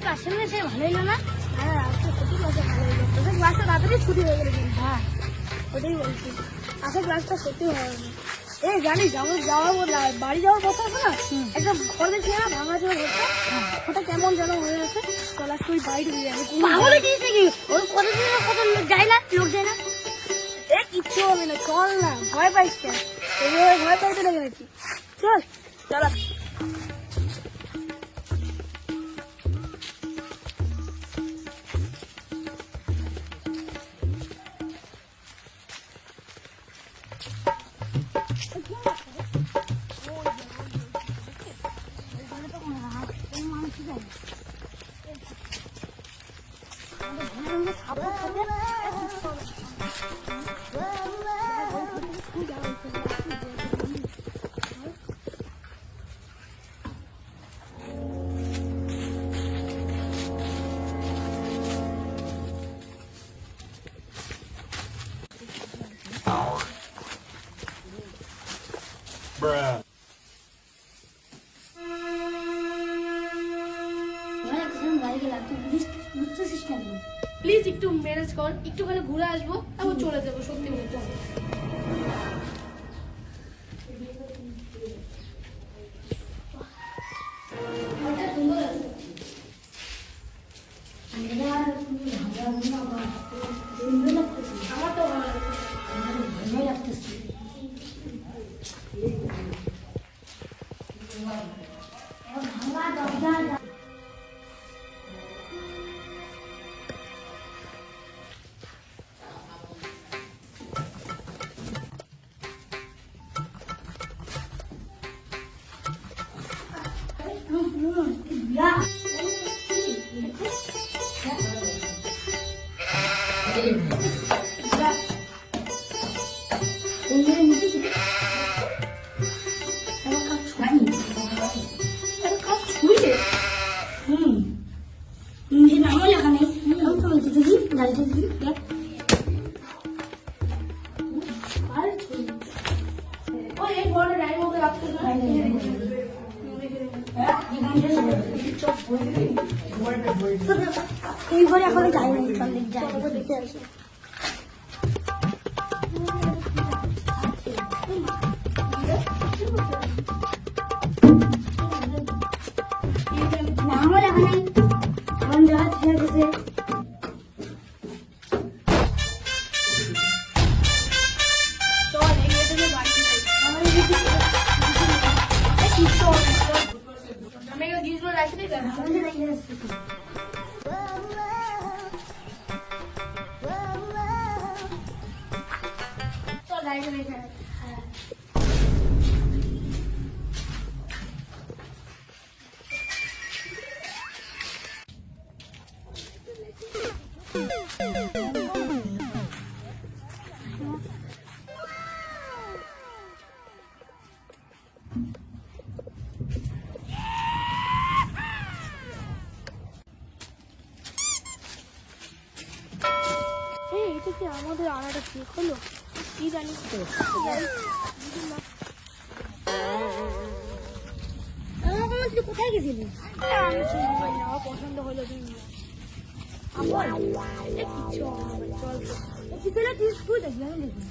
ক্লাসে সে ভালো হলো না। হ্যাঁ আজকে ছুটি ক্লাসে ভালো হলো, তোদের ক্লাসটা তাড়াতাড়ি ছুটি হয়ে গেল। হ্যাঁ ওটাই বলছি, আজকে ক্লাসটা সত্যি হয়ে গেল। এই জানিস আমার বাড়ি যাওয়ার কথা আছে না, একটা ঘর দেখছি না ভাঙা ছিল ঘরটা, ওটা কেমন যেন হয়ে আছে। ক্লাস তুই বাড়ি দিয়ে যাবি পাগলে জিনিস নাকি? ওই কতদিন কত যায় না, লোক যায় না। এ কিচ্ছু হবে না, চল না, ভয় পাইস কেন? এইভাবে ভয় পাইতে লেগে নাকি? চল চল। Bruh. প্লিজ একটু ম্যানেজ কর, একটু খালি ঘুরে আসবো, তারপর চলে যাবো। সত্যি বলতে আমার তো ভালো লাগতেছে। এই ঘরে এখন যাইনি, চল দেখে আসি। আমার এখানে আমার যা ঠিক আছে। এটা কি আমাদের আড়াটা ঠিক হলো? কি জানিস তো কোথায় গেছিলি? আমি চিনি পাই না, আমার পছন্দ হলো চল তুই দেখবি, আমি দেখবি।